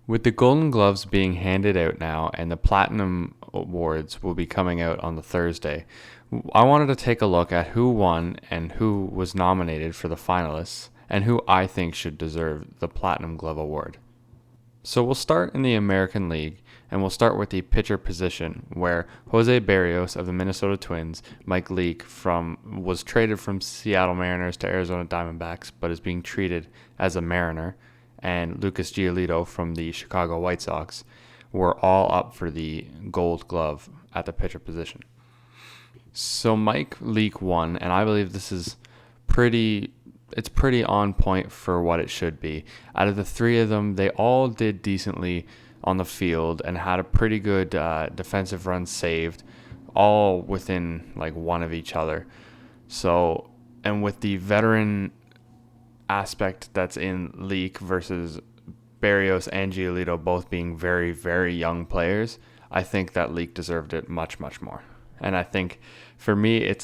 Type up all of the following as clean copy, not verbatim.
With the Golden Gloves being handed out now and the Platinum Awards will be coming out on the Thursday, I wanted to take a look at who won and who was nominated for the finalists and who I think should deserve the Platinum Glove Award. So we'll start in the American League, and we'll start with the pitcher position, where Jose Berrios of the Minnesota Twins, Mike Leake was traded from Seattle Mariners to Arizona Diamondbacks, but is being treated as a Mariner, and Lucas Giolito from the Chicago White Sox were all up for the Gold Glove at the pitcher position. So Mike Leake won, and I believe this is pretty on point for what it should be. Out of the three of them, they all did decently on the field and had a pretty good defensive run saved, all within like one of each other. So, and with the veteran aspect that's in Leake versus Berrios and Giolito both being very, very young players, I think that Leake deserved it much, much more. And I think for me,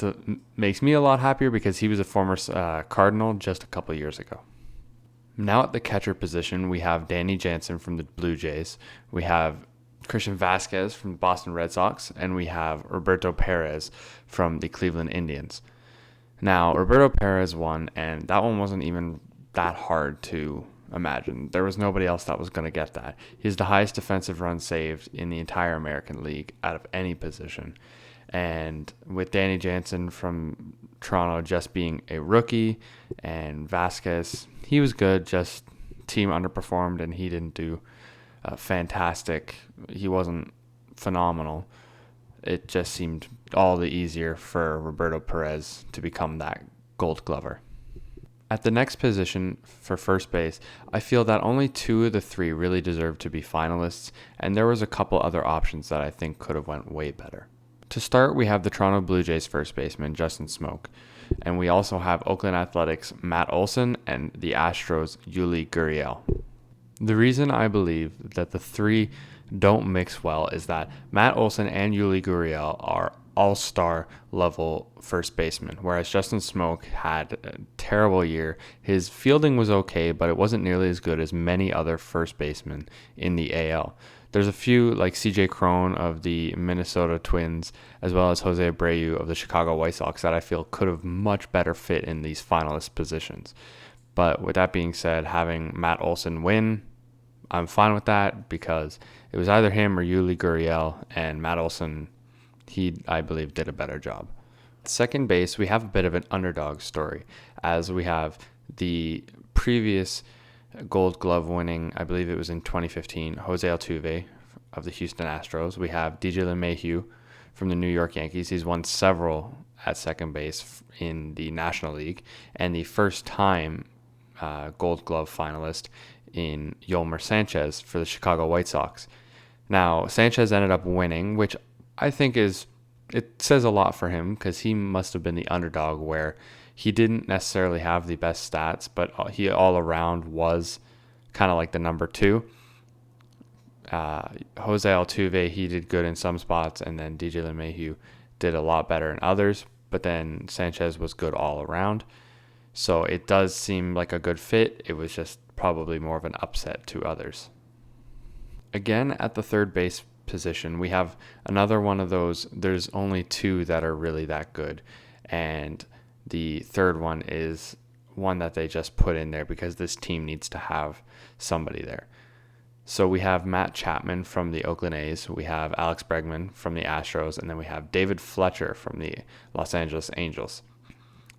makes me a lot happier because he was a former Cardinal just a couple years ago. Now at the catcher position, we have Danny Jansen from the Blue Jays. We have Christian Vasquez from the Boston Red Sox. And we have Roberto Perez from the Cleveland Indians. Now, Roberto Perez won, and that one wasn't even that hard to imagine. There was nobody else that was going to get that. He's the highest defensive run saved in the entire American League out of any position. And with Danny Jansen from Toronto just being a rookie, and Vasquez, he was good, just team underperformed, and he didn't do fantastic. He wasn't phenomenal. It just seemed all the easier for Roberto Perez to become that Gold Glover. At the next position for first base, I feel that only two of the three really deserve to be finalists, and there was a couple other options that I think could have went way better. To start, we have the Toronto Blue Jays first baseman, Justin Smoak, and we also have Oakland Athletics' Matt Olson and the Astros' Yuli Gurriel. The reason I believe that the three don't mix well is that Matt Olson and Yuli Gurriel are all-star level first basemen, whereas Justin Smoak had a terrible year. His fielding was okay, but it wasn't nearly as good as many other first basemen in the AL. There's a few like CJ Cron of the Minnesota Twins, as well as Jose Abreu of the Chicago White Sox that I feel could have much better fit in these finalist positions. But with that being said, having Matt Olson win, I'm fine with that because it was either him or Yuli Gurriel, and Matt Olson, I believe, did a better job. At second base, we have a bit of an underdog story, as we have the previous Gold Glove winning, I believe it was in 2015, Jose Altuve of the Houston Astros. We have DJ LeMahieu from the New York Yankees. He's won several at second base in the National League, and the first time Gold Glove finalist in Yolmer Sanchez for the Chicago White Sox. Now, Sanchez ended up winning, which I think it says a lot for him because he must have been the underdog where he didn't necessarily have the best stats, but he all around was kind of like the number two. Jose Altuve, he did good in some spots, and then DJ LeMahieu did a lot better in others, but then Sanchez was good all around. So it does seem like a good fit. It was just probably more of an upset to others. Again, at the third base position, we have another one of those. There's only two that are really that good, and the third one is one that they just put in there because this team needs to have somebody there. So we have Matt Chapman from the Oakland A's, we have Alex Bregman from the Astros, and then we have David Fletcher from the Los Angeles Angels.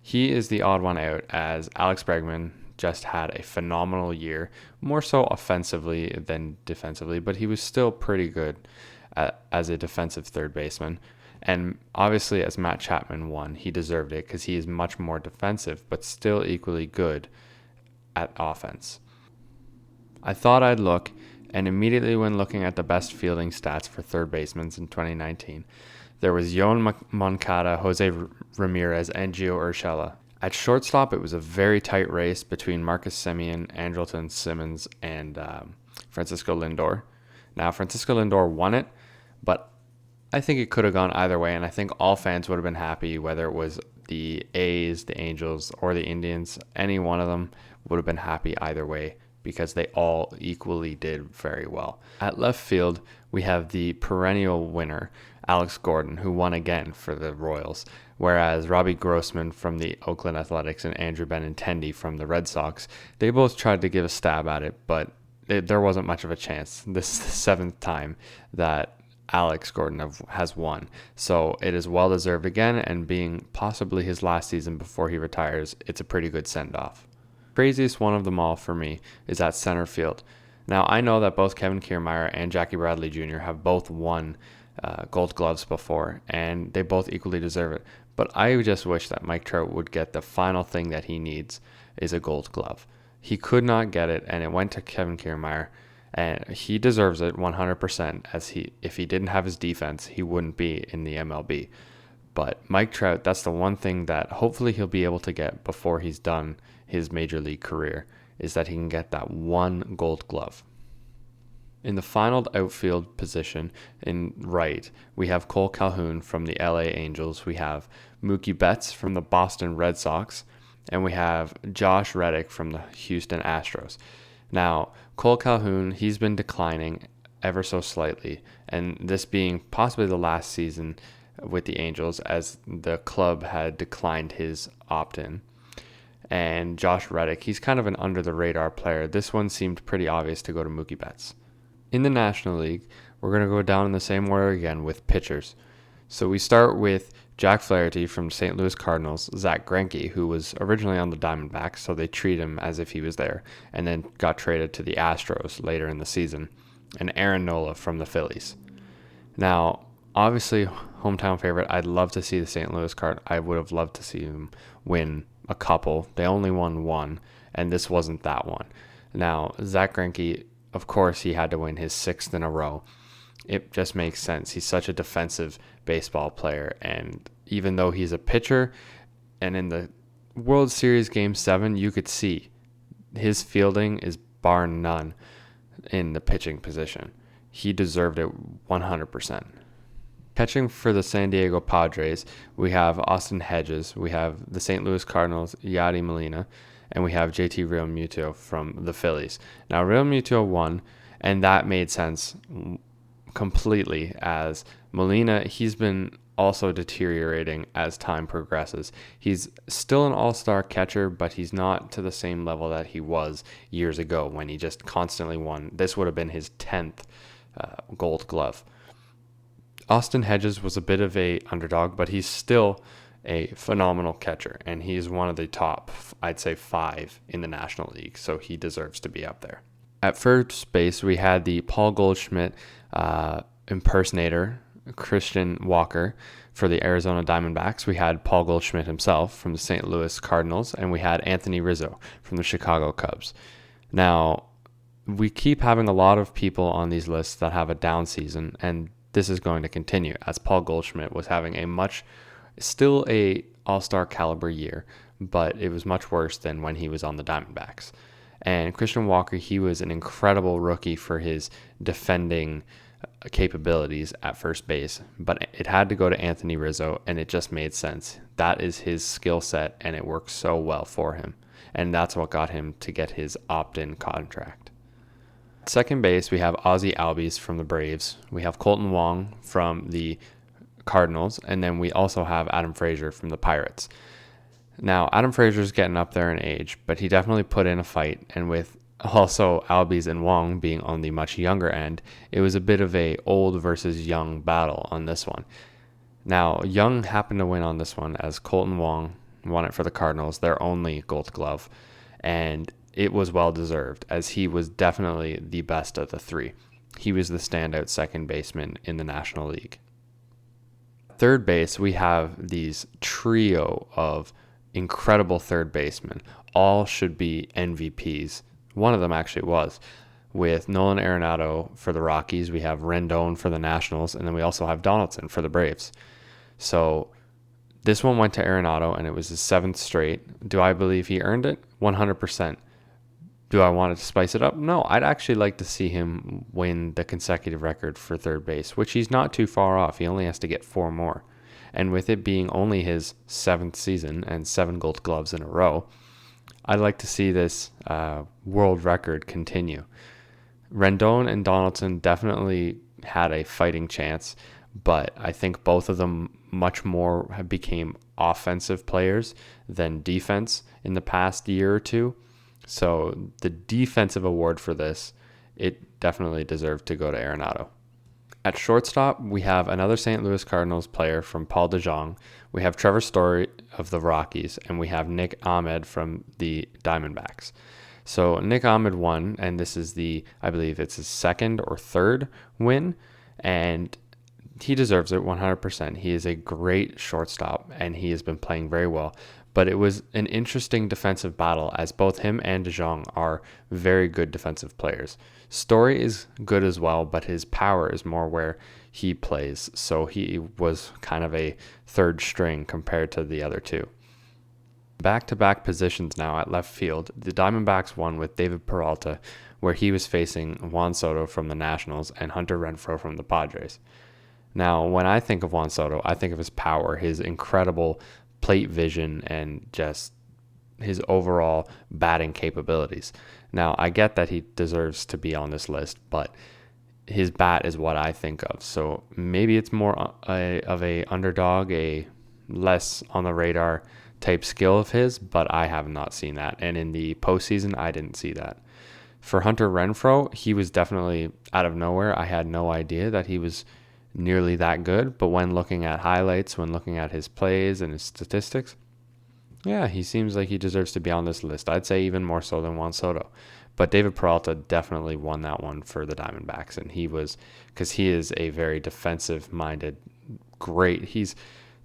He is the odd one out, as Alex Bregman just had a phenomenal year, more so offensively than defensively, but he was still pretty good as a defensive third baseman. And obviously, as Matt Chapman won, he deserved it because he is much more defensive, but still equally good at offense. I thought I'd look, and immediately when looking at the best fielding stats for third basemen in 2019, there was Yoan Moncada, Jose Ramirez, and Gio Urshela. At shortstop, it was a very tight race between Marcus Semien, Andrelton Simmons, and Francisco Lindor. Now, Francisco Lindor won it, but I think it could have gone either way, and I think all fans would have been happy, whether it was the A's, the Angels, or the Indians. Any one of them would have been happy either way because they all equally did very well. At left field, we have the perennial winner, Alex Gordon, who won again for the Royals, whereas Robbie Grossman from the Oakland Athletics and Andrew Benintendi from the Red Sox, they both tried to give a stab at it, but there wasn't much of a chance. This is the seventh time that Alex Gordon has won. So it is well deserved again, and being possibly his last season before he retires, it's a pretty good send-off. Craziest one of them all for me is at center field. Now, I know that both Kevin Kiermaier and Jackie Bradley Jr. have both won Gold Gloves before, and they both equally deserve it. But I just wish that Mike Trout would get the final thing that he needs, is a Gold Glove. He could not get it, and it went to Kevin Kiermaier, and he deserves it 100%. If he didn't have his defense, he wouldn't be in the MLB. But Mike Trout, that's the one thing that hopefully he'll be able to get before he's done his major league career, is that he can get that one Gold Glove. In the final outfield position in right, we have Cole Calhoun from the LA Angels, we have Mookie Betts from the Boston Red Sox, and we have Josh Reddick from the Houston Astros. Now, Cole Calhoun, he's been declining ever so slightly, and this being possibly the last season with the Angels, as the club had declined his opt-in. And Josh Reddick, he's kind of an under-the-radar player. This one seemed pretty obvious to go to Mookie Betts. In the National League, we're going to go down in the same order again with pitchers. So we start with Jack Flaherty from St. Louis Cardinals, Zach Greinke, who was originally on the Diamondbacks, so they treat him as if he was there, and then got traded to the Astros later in the season, and Aaron Nola from the Phillies. Now, obviously, hometown favorite, I'd love to see the St. Louis Cardinals. I would have loved to see them win a couple. They only won one, and this wasn't that one. Now, Zach Greinke, of course, he had to win his sixth in a row. It just makes sense. He's such a defensive baseball player, and even though he's a pitcher, and in the World Series Game 7, you could see his fielding is bar none in the pitching position. He deserved it 100%. Catching for the San Diego Padres, we have Austin Hedges, we have the St. Louis Cardinals, Yadi Molina, and we have JT Realmuto from the Phillies. Now, Realmuto won, and that made sense completely, as Molina, he's been also deteriorating as time progresses. He's still an all-star catcher, but he's not to the same level that he was years ago when he just constantly won. This would have been his 10th Gold Glove. Austin Hedges was a bit of a underdog, but he's still a phenomenal catcher, and he's one of the top, I'd say, 5 in the National League, so he deserves to be up there. At first base, we had the Paul Goldschmidt impersonator, Christian Walker, for the Arizona Diamondbacks. We had Paul Goldschmidt himself from the St. Louis Cardinals, and we had Anthony Rizzo from the Chicago Cubs. Now, we keep having a lot of people on these lists that have a down season, and this is going to continue, as Paul Goldschmidt was having still a all-star caliber year, but it was much worse than when he was on the Diamondbacks. And Christian Walker, he was an incredible rookie for his defending capabilities at first base, but it had to go to Anthony Rizzo, and it just made sense. That is his skill set, and it works so well for him, and that's what got him to get his opt-in contract. Second base, we have Ozzie Albies from the Braves. We have Colton Wong from the Cardinals, and then we also have Adam Frazier from the Pirates. Now, Adam Frazier's getting up there in age, but he definitely put in a fight, and with also Albies and Wong being on the much younger end, it was a bit of a old versus young battle on this one. Now, Young happened to win on this one, as Colton Wong won it for the Cardinals, their only Gold Glove, and it was well deserved, as he was definitely the best of the three. He was the standout second baseman in the National League. Third base, we have these trio of incredible third basemen. All should be MVPs. One of them actually was. With Nolan Arenado for the Rockies, we have Rendon for the Nationals, and then we also have Donaldson for the Braves. So this one went to Arenado, and it was his 7th straight. Do I believe he earned it? 100%. Do I want to spice it up? No, I'd actually like to see him win the consecutive record for third base, which he's not too far off. He only has to get 4 more. And with it being only his 7th season and 7 Gold Gloves in a row, I'd like to see this world record continue. Rendon and Donaldson definitely had a fighting chance, but I think both of them much more have became offensive players than defense in the past year or two. So the defensive award for this, it definitely deserved to go to Arenado. At shortstop, we have another St. Louis Cardinals player from Paul DeJong. We have Trevor Story of the Rockies, and we have Nick Ahmed from the Diamondbacks. So Nick Ahmed won, and this is I believe it's his second or third win, and he deserves it 100%. He is a great shortstop, and he has been playing very well. But it was an interesting defensive battle, as both him and DeJong are very good defensive players. Story is good as well, but his power is more where he plays. So he was kind of a third string compared to the other two. Back-to-back positions now at left field. The Diamondbacks won with David Peralta, where he was facing Juan Soto from the Nationals and Hunter Renfroe from the Padres. Now, when I think of Juan Soto, I think of his power, his incredible plate vision, and just his overall batting capabilities. Now, I get that he deserves to be on this list, but his bat is what I think of. So maybe it's more of a underdog, a less on the radar type skill of his, but I have not seen that. And in the postseason, I didn't see that. For Hunter Renfroe, he was definitely out of nowhere. I had no idea that he was nearly that good, but when looking at highlights, when looking at his plays and his statistics, yeah, he seems like he deserves to be on this list. I'd say even more so than Juan Soto. But David Peralta definitely won that one for the Diamondbacks, and because he is a very defensive-minded, great.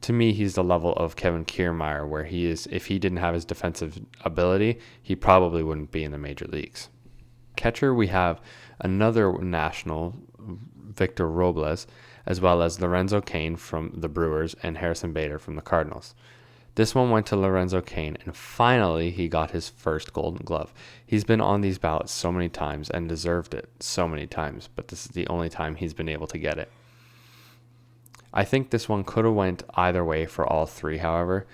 To me, he's the level of Kevin Kiermaier, where he is, if he didn't have his defensive ability, he probably wouldn't be in the major leagues. Catcher, we have another national, Victor Robles, as well as Lorenzo Cain from the Brewers and Harrison Bader from the Cardinals. This one went to Lorenzo Cain, and finally he got his first Golden Glove. He's been on these ballots so many times and deserved it so many times, but this is the only time he's been able to get it. I think this one could have went either way for all three, however,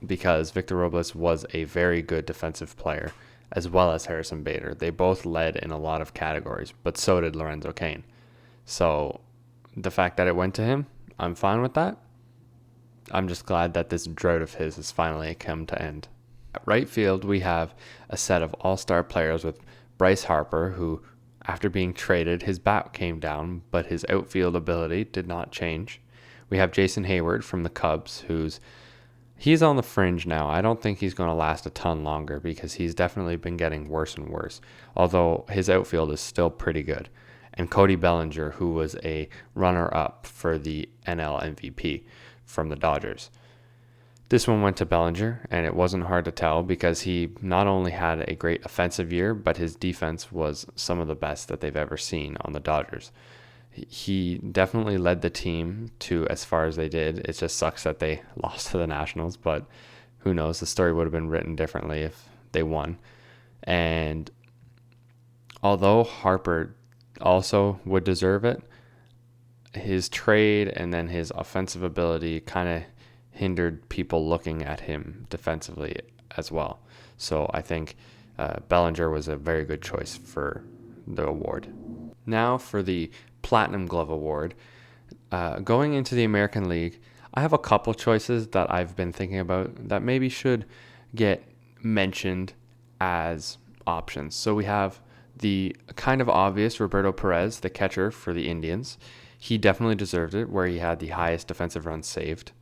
because Victor Robles was a very good defensive player, as well as Harrison Bader. They both led in a lot of categories, but so did Lorenzo Cain. So the fact that it went to him, I'm fine with that. I'm just glad that this drought of his has finally come to end. At right field, we have a set of all-star players with Bryce Harper, who, after being traded, his bat came down, but his outfield ability did not change. We have Jason Hayward from the Cubs, he's on the fringe now. I don't think he's going to last a ton longer because he's definitely been getting worse and worse, although his outfield is still pretty good. And Cody Bellinger, who was a runner-up for the NL MVP from the Dodgers. This one went to Bellinger, and it wasn't hard to tell because he not only had a great offensive year, but his defense was some of the best that they've ever seen on the Dodgers. He definitely led the team to as far as they did. It just sucks that they lost to the Nationals, but who knows? The story would have been written differently if they won. And although Harper also would deserve it, his trade and then his offensive ability kind of hindered people looking at him defensively as well. So I think Bellinger was a very good choice for the award. Now for the Platinum Glove Award. Going into the American League, I have a couple choices that I've been thinking about that maybe should get mentioned as options. So we have the kind of obvious Roberto Perez, the catcher for the Indians. He definitely deserved it, where he had the highest defensive runs saved.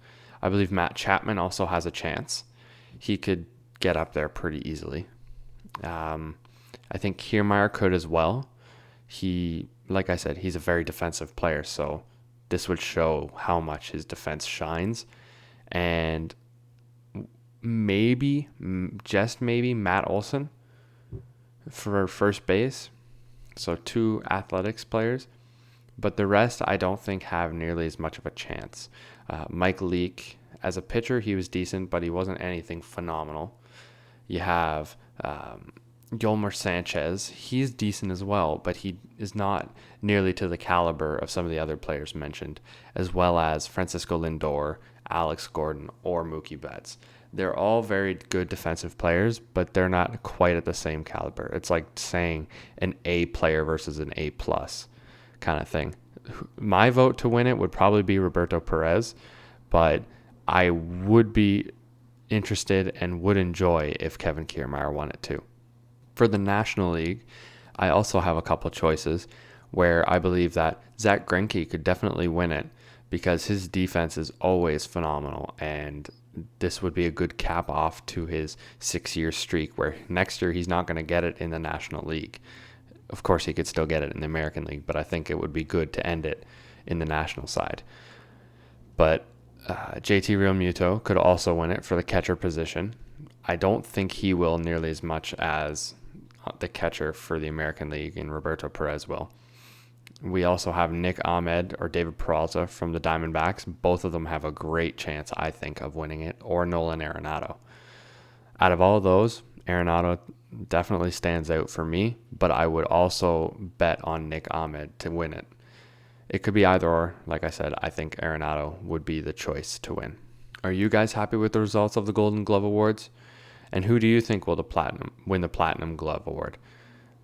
I believe Matt Chapman also has a chance. He could get up there pretty easily. I think Kiermaier could as well. Like I said, he's a very defensive player, so this would show how much his defense shines. And maybe, just maybe, Matt Olson for first base. So 2 athletics players. But the rest, I don't think, have nearly as much of a chance. Mike Leake, as a pitcher, he was decent, but he wasn't anything phenomenal. You have Yolmer Sanchez. He's decent as well, but he is not nearly to the caliber of some of the other players mentioned, as well as Francisco Lindor, Alex Gordon, or Mookie Betts. They're all very good defensive players, but they're not quite at the same caliber. It's like saying an A player versus an A plus kind of thing. My vote to win it would probably be Roberto Perez, but I would be interested and would enjoy if Kevin Kiermaier won it too. For the National League, I also have a couple choices where I believe that Zach Greinke could definitely win it because his defense is always phenomenal, and this would be a good cap off to his 6-year streak where next year he's not going to get it in the National League. Of course, he could still get it in the American League, but I think it would be good to end it in the national side. But JT Realmuto could also win it for the catcher position. I don't think he will nearly as much as the catcher for the American League and Roberto Perez will. We also have Nick Ahmed or David Peralta from the Diamondbacks. Both of them have a great chance, I think, of winning it, or Nolan Arenado. Out of all of those, Arenado definitely stands out for me, but I would also bet on Nick Ahmed to win it. It could be either or. Like I said, I think Arenado would be the choice to win. Are you guys happy with the results of the Golden Glove Awards? And who do you think will win the Platinum Glove Award?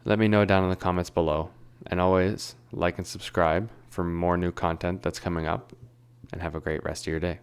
Let me know down in the comments below. And always like and subscribe for more new content that's coming up. And have a great rest of your day.